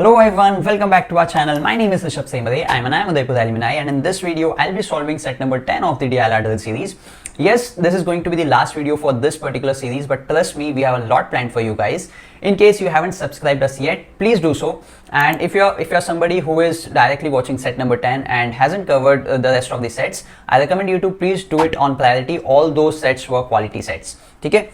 Hello everyone, welcome back to our channel. My name is Rishabh Semade. I am Udaipur Alumni, and in this video, I'll be solving set number 10 of the DILR drill series. Yes, this is going to be the last video for this particular series, but trust me, we have a lot planned for you guys. In case you haven't subscribed us yet, please do so. And if you're somebody who is directly watching set number 10 and hasn't covered the rest of the sets, I recommend you to please do it on priority. All those sets were quality sets. Okay?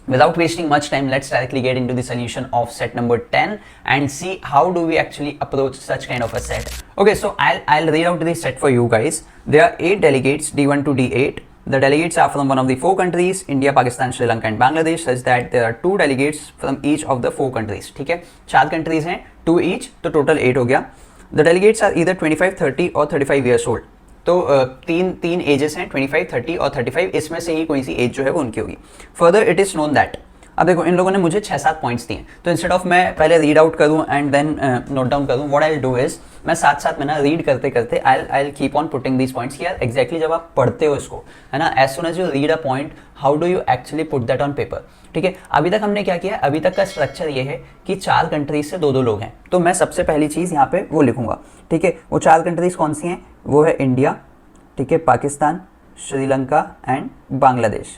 Without wasting much time, let's directly get into the solution of set number 10 and see how do we actually approach such kind of a set. Okay, so I'll read out the set for you guys. There are 8 delegates, D1 to D8. The delegates are from one of the 4 countries, India, Pakistan, Sri Lanka and Bangladesh, such that there are 2 delegates from each of the 4 countries. ठीक है, 4 countries हैं, 2 each, तो total 8 हो गया. The delegates are either 25, 30 और 35 years old. तो तीन edges हैं 25, 30 और 35. इसमें से ही कोई सी एज जो है वो उनकी होगी. Further it is known that, अब देखो इन लोगों ने मुझे 6-7 पॉइंट्स दिए, तो इंस्टेड ऑफ मैं पहले रीड आउट करूं एंड देन नोट डाउन करूं, what I will do is मैं साथ साथ में ना रीड करते करते I will keep on putting these points. यार एग्जैक्टली जब आप पढ़ते हो इसको, है ना, as soon as you read a point, how do you actually put that on paper. ठीक है, अभी तक हमने क्या किया, अभी तक का स्ट्रक्चर ये है कि 4 कंट्रीज से 2-2 लोग हैं. तो मैं सबसे पहली चीज यहाँ पे वो लिखूंगा. ठीक है, वो 4 कंट्रीज कौन सी हैं, वो है इंडिया, ठीक है, Pakistan, Sri Lanka and Bangladesh.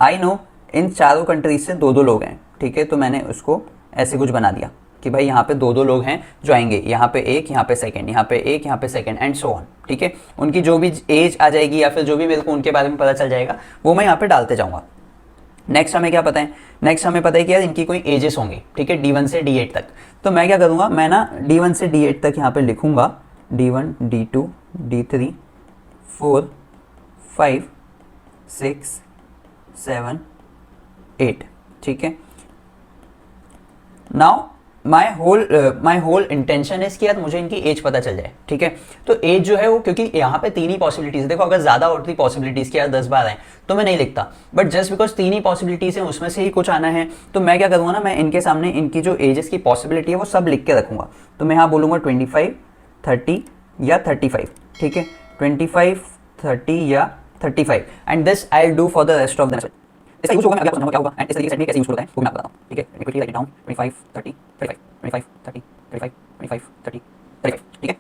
I know इन चारों कंट्रीज से 2-2 लोग हैं. ठीक है, तो मैंने उसको ऐसे कुछ बना दिया कि भाई यहाँ पे 2-2 लोग हैं जो आएंगे, यहाँ पे एक, यहाँ पे सेकंड, यहाँ पे एक, यहाँ पे सेकंड एंड सो ऑन. ठीक है, उनकी जो भी एज आ जाएगी या फिर जो भी मेरे को उनके बारे में पता चल जाएगा वो मैं यहाँ पे डालते जाऊँगा. नेक्स्ट हमें क्या पता है, नेक्स्ट हमें पता है कि यार इनकी कोई एजेस होंगी. ठीक है, D1 से D8 तक. तो मैं क्या करूँगा, मैं ना D1 से D8 तक यहाँ पे लिखूंगा D1, D2, D3, 4, 5, 6, 7, 8. ठीक है, now my whole intention is कि यार मुझे इनकी एज पता चल जाए. ठीक है, तो एज जो है वो, क्योंकि यहाँ पे 3 ही पॉसिबिलिटीज, देखो अगर ज्यादा होती पॉसिबिलिटीज की यार 10-12 हैं तो मैं नहीं लिखता, but just because 3 he possibilities हैं उसमें से ही कुछ आना है, तो मैं क्या करूँगा ना, मैं इनके सामने इनकी जो एजेस की पॉसिबिलिटी है वो सब लिख के रखूंगा. तो मैं यहाँ बोलूँगा 25, 30 या 35. ठीक है, 25, 30 या 35 and this I will do for the rest of the set. इसका यूज होगा, मैं अभी आपको समझाऊंगा क्या होगा एंड इस तरीके से सेट में कैसे यूज होता है वो मैं आपको बताता हूं. ठीक है, क्विकली राइट डाउन 25, 30, 35, 25, 30, 35, 25, 30, 35. ठीक है,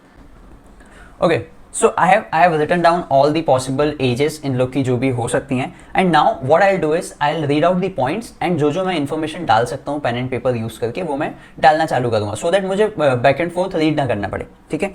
okay, so I have written down all the possible ages इन लोग की जो भी हो सकती हैं. And now what I will do is I will read out the points and जो मैं इन्फॉर्मेशन डाल सकता हूँ पेन एंड पेपर यूज करके वो मैं डालना चालू करूंगा, सो दैट मुझे बैक एंड फोर्थ रीड ना करना पड़े. ठीक है,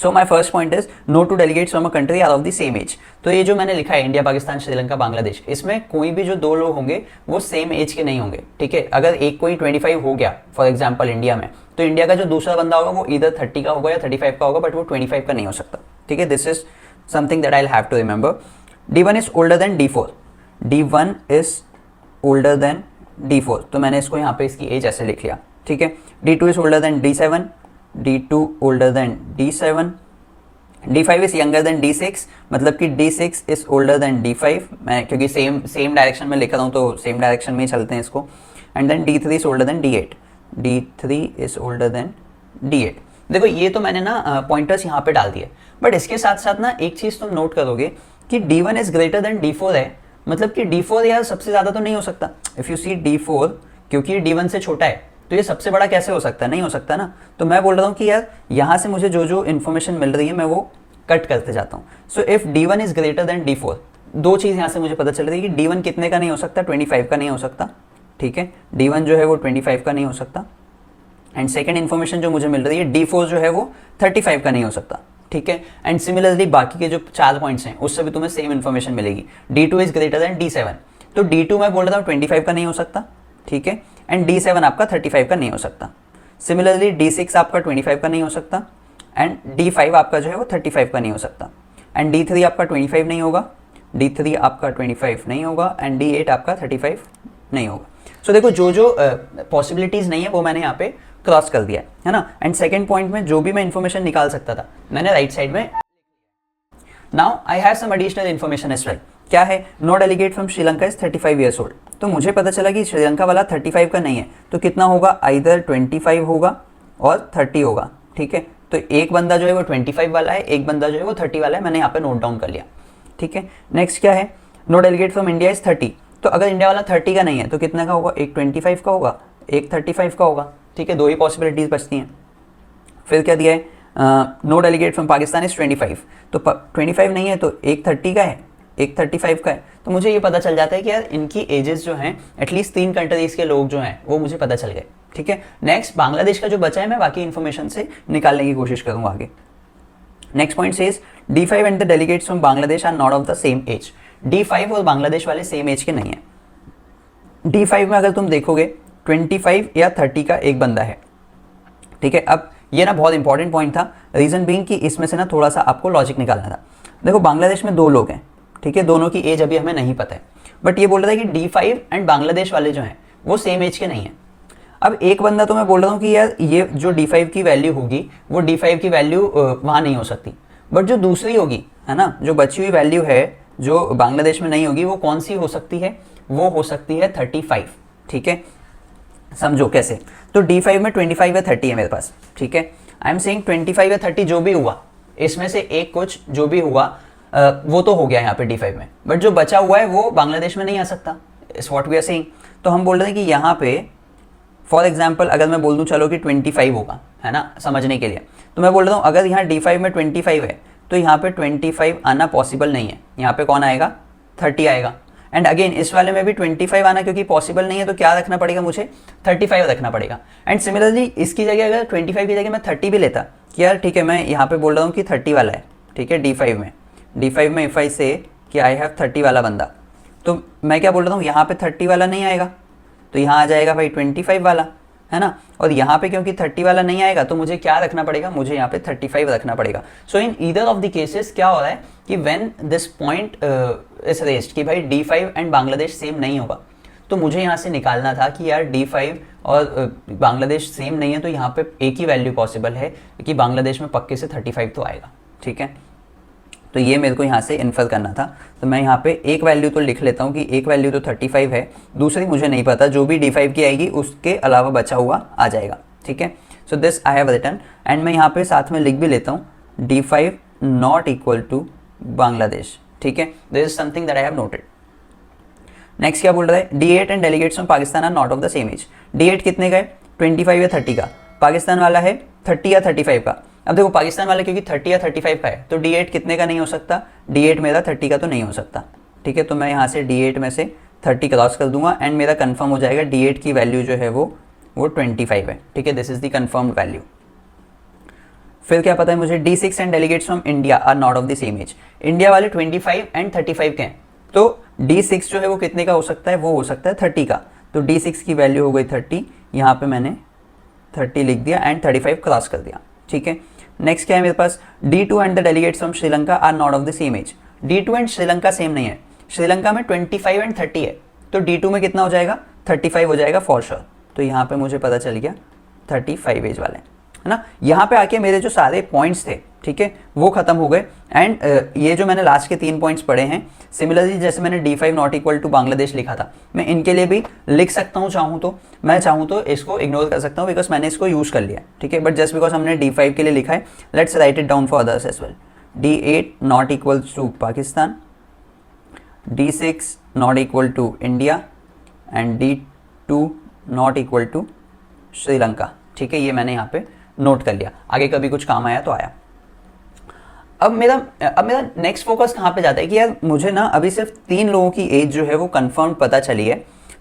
so my first point is no two delegates from a country are of the same age. तो ये जो मैंने लिखा है इंडिया, पाकिस्तान, श्रीलंका, बांग्लादेश, इसमें कोई भी जो 2 लोग होंगे वो सेम एज के नहीं होंगे. ठीक है, अगर एक कोई 25 हो गया फॉर एग्जाम्पल इंडिया में, तो इंडिया का जो दूसरा बंदा होगा वो इधर 30 का होगा या 35 का होगा, बट वो 25 का नहीं हो सकता. ठीक है, this is something that I have to remember. D1 is older than D4. D1 is older than D4, तो मैंने इसको यहाँ पे इसकी एज ऐसे लिख लिया. ठीक है, D2 is older then D7, D2 older than D7, D5 is younger than D6, मतलब कि D6 is older than D5. मैं क्योंकि सेम डायरेक्शन में लिख रहा हूँ तो सेम डायरेक्शन में ही चलते हैं इसको. And then D3 is older than D8, D3 is older than D8. देखो ये तो मैंने ना पॉइंटर्स यहाँ पे डाल दिए, बट इसके साथ साथ ना एक चीज तुम नोट करोगे कि D1 is greater than D4 है, मतलब कि D4 यार सबसे ज्यादा तो नहीं हो सकता. इफ यू सी D4, क्योंकि D1 से छोटा है तो ये सबसे बड़ा कैसे हो सकता है, नहीं हो सकता ना. तो मैं बोल रहा हूँ कि यार यहाँ से मुझे जो इन्फॉर्मेशन मिल रही है मैं वो कट करते जाता हूँ. So if D1 is greater than D4, 2 चीज़ यहाँ से मुझे पता चल रही है कि D1 कितने का नहीं हो सकता, 25 का नहीं हो सकता. ठीक है, D1 जो है वो 25 का नहीं हो सकता. एंड सेकेंड इन्फॉर्मेशन जो मुझे मिल रही है D4 जो है वो 35 का नहीं हो सकता. ठीक है, एंड सिमिलरली बाकी के जो 4 पॉइंट्स हैं उससे भी तुम्हें सेम इन्फॉर्मेशन मिलेगी. D2 is greater than D7, तो D2 मैं बोल रहा हूँ 25 का नहीं हो सकता. ठीक है, एंड D7 आपका 35 का नहीं हो सकता. सिमिलरली D6 आपका 25 का नहीं हो सकता एंड D5 आपका जो है वो 35 का नहीं हो सकता. एंड D3 आपका 25 नहीं होगा, D3 आपका 25 नहीं होगा एंड D8 आपका 35 नहीं होगा. सो देखो जो पॉसिबिलिटीज नहीं है वो मैंने यहाँ पे क्रॉस कर दिया है ना. एंड सेकेंड पॉइंट में जो भी मैं इन्फॉर्मेशन निकाल सकता था मैंने राइट साइड में. Now I have some additional information as well. क्या है, no delegate from Sri Lanka is 35 years old. तो मुझे पता चला कि श्रीलंका वाला 35 का नहीं है, तो कितना होगा, आइदर 25 होगा और 30 होगा. ठीक है, तो एक बंदा जो है वो 25 वाला है, एक बंदा जो है वो 30 वाला है, मैंने यहाँ पे नोट डाउन कर लिया. ठीक है, नेक्स्ट क्या है, no delegate from India is 30. तो अगर इंडिया वाला 30 का नहीं है तो कितने का होगा, एक 25 का होगा, एक 35 का होगा. ठीक है, 2 ही पॉसिबिलिटीज बचती हैं। फिर क्या दिया है, no delegate from Pakistan is 25, तो 25 नहीं है तो एक 30 का है, एक 35 का है। तो मुझे ये पता चल जाता है कि यार इनकी एजेस जो हैं एटलीस्ट 3 कंट्रीज के लोग जो हैं वो मुझे पता चल गए। ठीक है, नेक्स्ट बांग्लादेश का जो बचा है मैं बाकी इन्फॉर्मेशन से निकालने की कोशिश करूंगा आगे। Next point says D5 and the delegates from Bangladesh are not of the same age. D5 और बांग्लादेश वाले सेम एज के नहीं है। D5 में अगर तुम देखोगे 25 या 30 का एक बंदा है। ठीक है, अब ये ना बहुत इंपॉर्टेंट पॉइंट था, रीजन बीइंग कि इसमें से ना थोड़ा सा आपको लॉजिक निकालना था। देखो बांग्लादेश में 2 लोग हैं, ठीक है, दोनों की एज अभी हमें नहीं पता है, बट ये बोल रहा है कि D5 एंड बांग्लादेश वाले जो हैं वो सेम एज के नहीं है। अब एक बंदा तो मैं बोल रहा हूँ कि यार ये जो D5 की वैल्यू होगी वो D5 की वैल्यू वहाँ नहीं हो सकती, बट जो दूसरी होगी है ना, जो बची हुई वैल्यू है जो बांग्लादेश में नहीं होगी वो कौन सी हो सकती है, वो हो सकती है 35। ठीक है, समझो कैसे, तो D5 में 25 या 30 है मेरे पास। ठीक है, आई एम सेइंग 25 या 30 जो भी हुआ इसमें से एक कुछ जो भी हुआ वो तो हो गया यहाँ पे D5 में, बट जो बचा हुआ है वो बांग्लादेश में नहीं आ सकता, is what we are saying. तो हम बोल रहे हैं कि यहाँ पे फॉर एग्जाम्पल अगर मैं बोल दूँ चलो कि 25 होगा, है ना, समझने के लिए, तो मैं बोल रहा हूँ अगर यहाँ D5 में 25 है तो यहाँ पे 25 आना पॉसिबल नहीं है, यहाँ पे कौन आएगा, 30 आएगा। एंड अगेन इस वाले में भी 25 आना क्योंकि पॉसिबल नहीं है तो क्या रखना पड़ेगा, मुझे 35 रखना पड़ेगा। एंड सिमिलरली इसकी जगह अगर 25 की जगह मैं 30 भी लेता कि यार ठीक है मैं यहाँ पे बोल रहा हूँ कि 30 वाला है, ठीक है, D5 में इफ आई से कि आई हैव 30 वाला बंदा, तो मैं क्या बोल रहा हूँ यहाँ पे 30 वाला नहीं आएगा तो यहाँ आ जाएगा भाई 25 वाला, है ना। और यहाँ पे क्योंकि 30 वाला नहीं आएगा तो मुझे क्या रखना पड़ेगा, मुझे यहाँ पे 35 रखना पड़ेगा। So in either of the cases क्या हो रहा है कि when this point is raised कि भाई D5 एंड बांग्लादेश सेम नहीं होगा, तो मुझे यहाँ से निकालना था कि यार D5 और बांग्लादेश सेम नहीं है तो यहाँ पे एक ही वैल्यू पॉसिबल है कि बांग्लादेश में पक्के से 35 तो आएगा। ठीक है, तो ये मेरे को यहाँ से इन्फर करना था, तो मैं यहाँ पे एक वैल्यू तो लिख लेता हूँ कि एक वैल्यू तो 35 है, दूसरी मुझे नहीं पता, जो भी D5 की आएगी उसके अलावा बचा हुआ आ जाएगा। ठीक है, so this I have written and मैं यहाँ पे साथ में लिख भी लेता हूँ D5 not equal to Bangladesh. ठीक है, this is something that I have noted. Next क्या बोल रहा है, D8 and delegates from Pakistan are not of the same age. D8 कितने का है, 25 या 30 का, पाकिस्तान वाला है 30 या 35 का। अब देखो पाकिस्तान वाले क्योंकि 30 या 35 का है तो D8 कितने का नहीं हो सकता, D8 मेरा 30 का तो नहीं हो सकता। ठीक है, तो मैं यहाँ से D8 में से 30 क्रॉस कर दूंगा एंड मेरा कंफर्म हो जाएगा D8 की वैल्यू जो है वो 25 है। ठीक है, this is the confirmed value. फिर क्या पता है मुझे, D6 and delegates from India are not of the same age. India वाले 25 एंड 35 के हैं, तो D6 जो है वो कितने का हो सकता है, वो हो सकता है 30 का, तो D6 की वैल्यू हो गई 30, यहाँ पे मैंने 30 लिख दिया एंड 35 क्रॉस कर दिया। ठीक है, नेक्स्ट क्या है मेरे पास, D2 and the delegates from Sri Lanka are not of the same age. D2 and Sri Lanka same नहीं है, श्रीलंका में 25 एंड 30 है, तो D2 में कितना हो जाएगा, 35 हो जाएगा फॉर श्योर। तो यहाँ पे मुझे पता चल गया 35 एज वाले, है ना। यहाँ पे आके मेरे जो सारे पॉइंट्स थे, ठीक है, वो खत्म हो गए एंड ये जो मैंने लास्ट के 3 पॉइंट्स पढ़े हैं, सिमिलरली जैसे मैंने D5 not equal to Bangladesh लिखा था, मैं इनके लिए भी लिख सकता हूँ चाहूँ तो, मैं चाहूँ तो इसको इग्नोर कर सकता हूँ बिकॉज मैंने इसको यूज कर लिया। ठीक है, बट जस्ट बिकॉज हमने D5 के लिए लिखा है, let's write it down for others as well. D8 not equal to Pakistan, D6 not equal to India and D2 not equal to Sri Lanka. ठीक है, ये मैंने यहाँ पे नोट कर लिया, आगे कभी कुछ काम आया तो आया। अब मेरा नेक्स्ट फोकस कहाँ पे जाता है कि यार मुझे ना अभी सिर्फ 3 लोगों की एज जो है वो कंफर्म पता चली है।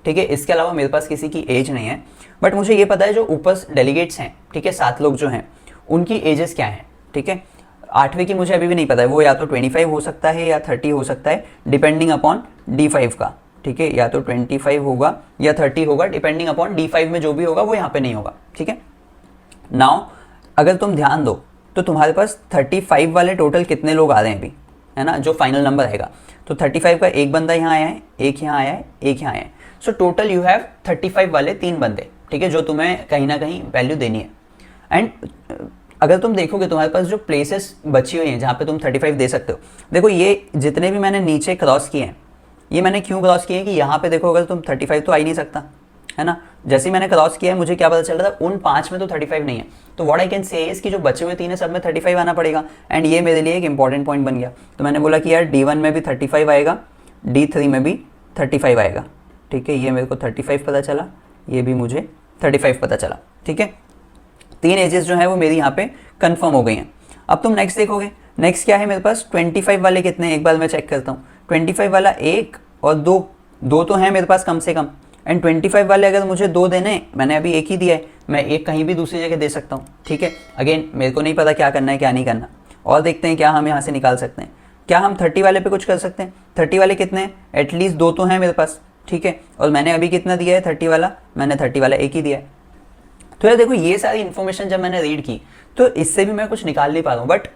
ठीक है, इसके अलावा मेरे पास किसी की एज नहीं है, बट मुझे ये पता है जो ऊपर डेलीगेट्स हैं, ठीक है, 7 लोग जो हैं उनकी एजेस क्या हैं। ठीक है, 8वें की मुझे अभी भी नहीं पता है, वो या तो 25 हो सकता है या 30 हो सकता है डिपेंडिंग अपॉन D5 का। ठीक है, या तो 25 होगा या 30 होगा डिपेंडिंग अपॉन D5 में जो भी होगा वो यहाँ पे नहीं होगा। ठीक है, नाउ अगर तुम ध्यान दो तो तुम्हारे पास 35 वाले टोटल कितने लोग आ रहे हैं अभी, है ना, जो फाइनल नंबर आएगा, तो 35 का एक बंदा यहाँ आया है, एक यहाँ आया है, एक यहाँ आया है, सो टोटल यू हैव 35 वाले 3 बंदे। ठीक है, जो तुम्हें कहीं ना कहीं वैल्यू देनी है। एंड अगर तुम देखोगे तुम्हारे पास जो प्लेसेस बची हुई हैं जहाँ पे तुम 35 दे सकते हो, देखो ये जितने भी मैंने नीचे क्रॉस किए हैं, ये मैंने क्यों क्रॉस किए हैं कि यहाँ पे देखो अगर तुम 35 तो आ ही नहीं सकता, है ना। जैसे ही मैंने क्रॉस किया है मुझे क्या पता चल रहा था, उन 5 में तो 35 नहीं है, तो what I can say is कि जो बचे हुए 3 है सब में 35 आना पड़ेगा। एंड ये मेरे लिए एक इंपॉर्टेंट पॉइंट बन गया, तो मैंने बोला कि यार D1 में भी 35 आएगा, D3 में भी 35 आएगा। ठीक है, ये मेरे को 35 पता चला, ये भी मुझे 35 पता चला। ठीक है, 3 एजेस जो है वो मेरी यहाँ पे कंफर्म हो गई हैं। अब तुम नेक्स्ट देखोगे, नेक्स्ट क्या है मेरे पास, 25 वाले कितने हैं, एक बार मैं चेक करता हूँ। 25 वाला 1 और 2 तो हैं मेरे पास कम से कम, एंड 25 वाले अगर मुझे 2 देने, मैंने अभी 1 ही दिया है, मैं 1 कहीं भी दूसरी जगह दे सकता हूँ। ठीक है, अगेन मेरे को नहीं पता क्या करना है क्या नहीं करना, और देखते हैं क्या हम यहाँ से निकाल सकते हैं। क्या हम 30 वाले पे कुछ कर सकते हैं? 30 वाले कितने हैं, एटलीस्ट 2 तो हैं मेरे पास। ठीक है, और मैंने अभी कितना दिया है 30 वाला, मैंने 30 वाला 1 ही दिया है। तो यार देखो, ये सारी इन्फॉर्मेशन जब मैंने रीड की तो इससे भी मैं कुछ निकाल नहीं पा रहा हूँ, बट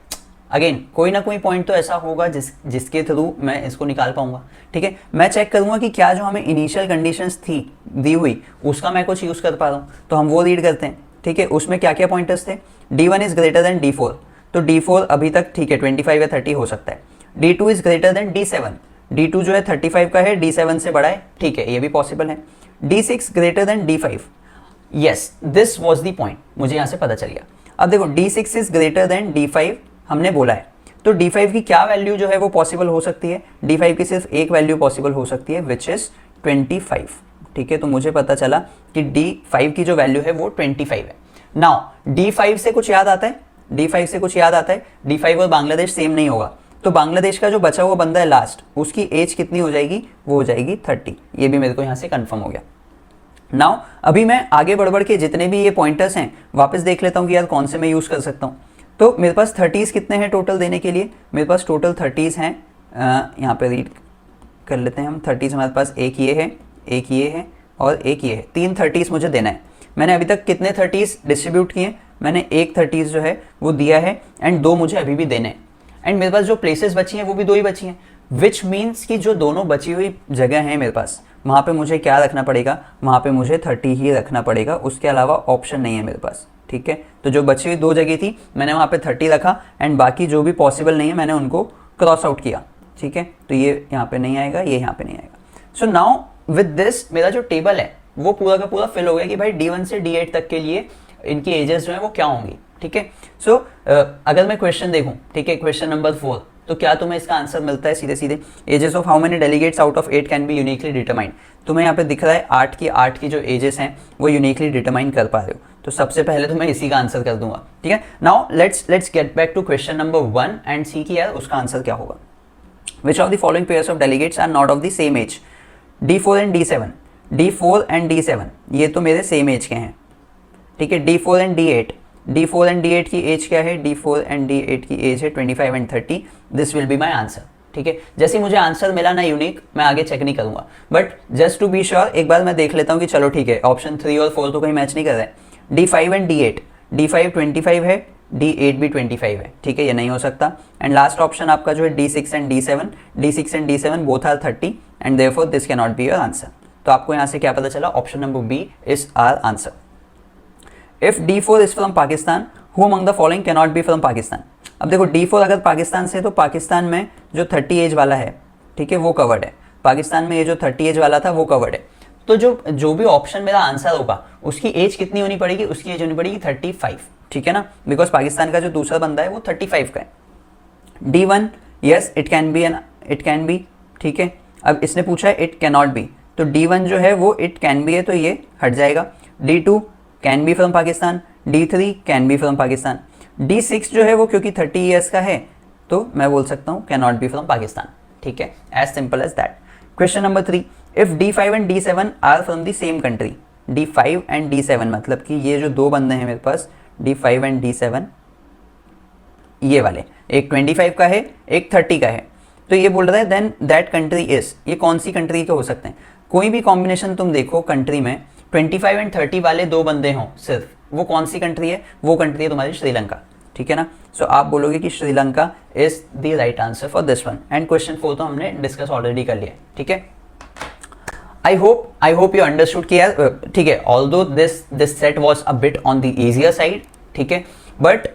अगेन कोई ना कोई पॉइंट तो ऐसा होगा जिसके थ्रू मैं इसको निकाल पाऊंगा। ठीक है, मैं चेक करूंगा कि क्या जो हमें इनिशियल कंडीशंस थी दी हुई उसका मैं कुछ यूज कर पा रहा हूँ, तो हम वो रीड करते हैं। ठीक है, उसमें क्या क्या पॉइंटर्स थे, D1 is greater than D4, तो D4 अभी तक ठीक है 25 या 30 हो सकता है। D2 is greater than D7, D2 जो है 35 का है, D7 से बड़ा है, ठीक है ये भी पॉसिबल है। D6 greater than D5, yes this was the point, मुझे यहाँ से पता चल गया। अब देखो D6 is greater than D5 हमने बोला है, तो D5 की क्या वैल्यू जो है वो पॉसिबल हो सकती है, D5 की सिर्फ एक वैल्यू पॉसिबल हो सकती है विच इज 25। ठीक है, तो मुझे पता चला कि D5 की जो वैल्यू है वो 25 है। नाउ D5 से कुछ याद आता है, D5 से कुछ याद आता है, D5 और बांग्लादेश सेम नहीं होगा, तो बांग्लादेश का जो बचा हुआ बंदा है लास्ट, उसकी एज कितनी हो जाएगी, वो हो जाएगी 30। ये भी मेरे को यहाँ से कंफर्म हो गया। नाउ अभी मैं आगे बढ़ के जितने भी ये पॉइंटर्स हैं वापस देख लेता हूँ कि यार कौन से मैं यूज कर सकता हूँ। तो मेरे पास 30s कितने हैं टोटल देने के लिए, मेरे पास टोटल 30s हैं, यहाँ पे रीड कर लेते हैं हम। 30s हमारे पास एक ये है, एक ये है और एक ये है, 3 30s मुझे देना है। मैंने अभी तक कितने 30s डिस्ट्रीब्यूट किए, मैंने एक 30s जो है वो दिया है, एंड 2 मुझे अभी भी देने हैं। एंड मेरे पास जो प्लेसेस बची हैं वो भी 2 ही बची हैं, विच मीन्स कि जो दोनों बची हुई जगह हैं मेरे पास, वहाँ पे मुझे क्या रखना पड़ेगा, वहाँ पे मुझे 30 ही रखना पड़ेगा, उसके अलावा ऑप्शन नहीं है मेरे पास। ठीक है, तो जो बची हुई 2 जगह थी मैंने वहाँ पे 30 रखा, एंड बाकी जो भी पॉसिबल नहीं है मैंने उनको क्रॉस आउट किया। ठीक है, तो ये यहाँ पे नहीं आएगा, ये यहाँ पे नहीं आएगा। सो नाउ विद दिस मेरा जो टेबल है वो पूरा का पूरा फिल हो गया कि भाई D1 से D8 तक के लिए इनकी एजेस जो है वो क्या होंगी। ठीक है, सो अगर मैं क्वेश्चन देखूं, ठीक है क्वेश्चन नंबर 4, तो क्या तुम्हें इसका आंसर मिलता है सीधे सीधे, ages of how many delegates out of 8 can be uniquely determined. तुम्हें यहाँ पे दिख रहा है 8 की जो एजेस हैं वो यूनिकली डिटरमाइन कर पा रहे हो, तो सबसे पहले तो मैं इसी का आंसर कर दूंगा। ठीक है, now let's get back to question number 1 and see कि यार उसका आंसर क्या होगा। Which of the following pairs of delegates are not of the same age, D4 and D7, D4 and D7 ये तो मेरे सेम एज के हैं। ठीक है, D4 and D8, D4 and D8 की एज क्या है, D4 एंड D8 की एज है 25 and 30, this will be my answer. ठीक है, जैसे मुझे आंसर मिला ना यूनिक, मैं आगे चेक नहीं करूंगा, but just to be sure एक बार मैं देख लेता हूँ कि चलो ठीक है ऑप्शन 3 और 4 तो कहीं मैच नहीं कर रहा है। D5 एंड D8, D5 25 है, D8 भी 25 है। ठीक है, ये नहीं हो सकता। एंड लास्ट ऑप्शन आपका जो है D6 and D7, D6 and D7 both are 30 and therefore this can not be your answer. तो आपको यहाँ से क्या पता चला, option number B is our answer. If D4 is from Pakistan, who among the following can not be from Pakistan. अब देखो D4 अगर पाकिस्तान से, तो पाकिस्तान में जो 30 एज वाला है, ठीक है वो कवर्ड है, पाकिस्तान में ये जो 30 एज वाला था वो कवर्ड है। तो जो भी ऑप्शन मेरा आंसर होगा उसकी एज कितनी होनी पड़ेगी, उसकी एज होनी पड़ेगी 35। ठीक है ना, बिकॉज पाकिस्तान का जो दूसरा बंदा है वो 35 का है। D1 yes it can be an, it can be. ठीक है, अब इसने पूछा है इट कैन नॉट बी, तो D1 जो है वो इट कैन बी है, तो ये हट जाएगा। D2 can be from Pakistan, D3 can be from Pakistan, D6 जो है वो क्योंकि 30 ईयर्स का है तो मैं बोल सकता हूँ can not be from Pakistan. ठीक है, as simple as that. Question number 3, if D5 and D7 are from the same country, D5 and D7 मतलब कि ये जो 2 बंदे हैं मेरे पास D5 एंड D7, ये वाले, एक 25 का है एक 30 का है, तो ये बोल रहा है देन दैट कंट्री इज, ये कौन सी कंट्री के हो सकते हैं, कोई भी कॉम्बिनेशन तुम देखो कंट्री में 25 एंड 30 वाले 2 बंदे हों सिर्फ, वो कौन सी कंट्री है, वो कंट्री है तुम्हारी श्रीलंका। ठीक है ना, सो आप बोलोगे कि Sri Lanka is the right answer for this one. And question 4 तो हमने डिस्कस ऑलरेडी कर लिया। ठीक है, आई होप यू अंडरस्टूड कि यार ठीक है, although this set was a bit on the easier side, ठीक है, बट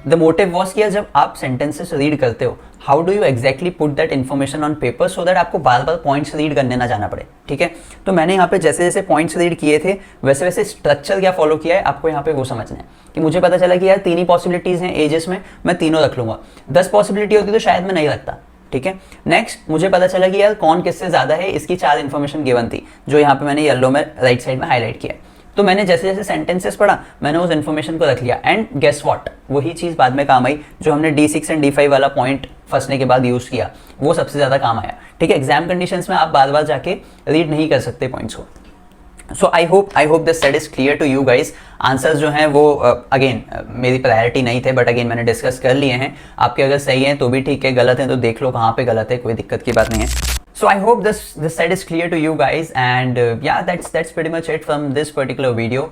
द मोटिव वॉज कि जब आप सेंटेंसेस रीड करते हो, how do you exactly put that information on paper so that आपको बार बार पॉइंट्स रीड करने ना जाना पड़े। ठीक है, तो मैंने यहाँ पे जैसे जैसे पॉइंट्स रीड किए थे वैसे वैसे स्ट्रक्चर क्या फॉलो किया है आपको यहाँ पे वो समझना है। कि मुझे पता चला कि यार 3 ही पॉसिबिलिटीज हैं एजेस में, मैं तीनों रख लूंगा। 10 पॉसिबिलिटी होती तो शायद मैं नहीं रखता। ठीक है, नेक्स्ट मुझे पता चला कि यार कौन किससे ज्यादा है, इसकी 4 इन्फॉर्मेशन गिवन थी जो यहाँ पे मैंने येलो में राइट साइड में हाईलाइट किया है। तो मैंने जैसे जैसे सेंटेंसेस पढ़ा मैंने उस इन्फॉर्मेशन को रख लिया, एंड गेस व्हाट, वही चीज़ बाद में काम आई जो हमने D6 एंड D5 वाला पॉइंट फंसने के बाद यूज़ किया, वो सबसे ज़्यादा काम आया। ठीक है, एग्जाम कंडीशंस में आप बार बार जाके रीड नहीं कर सकते पॉइंट्स को। So I hope this set is clear to you guys. Answers जो हैं वो अगेन मेरी प्रायोरिटी नहीं थे, बट अगेन मैंने डिस्कस कर लिए हैं। आपके अगर सही हैं तो भी ठीक है, गलत हैं तो देख लो कहाँ पे गलत है, कोई दिक्कत की बात नहीं है। So I hope this set is clear to you guys, and yeah, that's pretty much it from this particular video.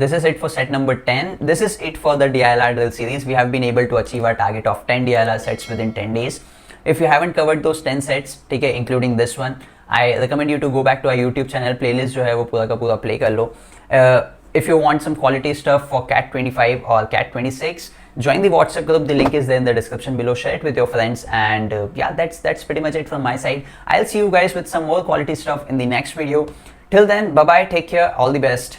This is it for set number 10. This is it for the DILR drill series. We have been able to achieve our target of 10 DILR sets within 10 days. If you haven't covered those 10 sets, ठीक है, including this one, I recommend you to go back to our YouTube channel. Playlist जो है वो पूरा का पूरा play कर लो. If you want some quality stuff for CAT 25 or CAT 26, join the WhatsApp group. The link is there in the description below. Share it with your friends, and yeah, that's pretty much it from my side. I'll see you guys with some more quality stuff in the next video. Till then, bye bye, take care, all the best.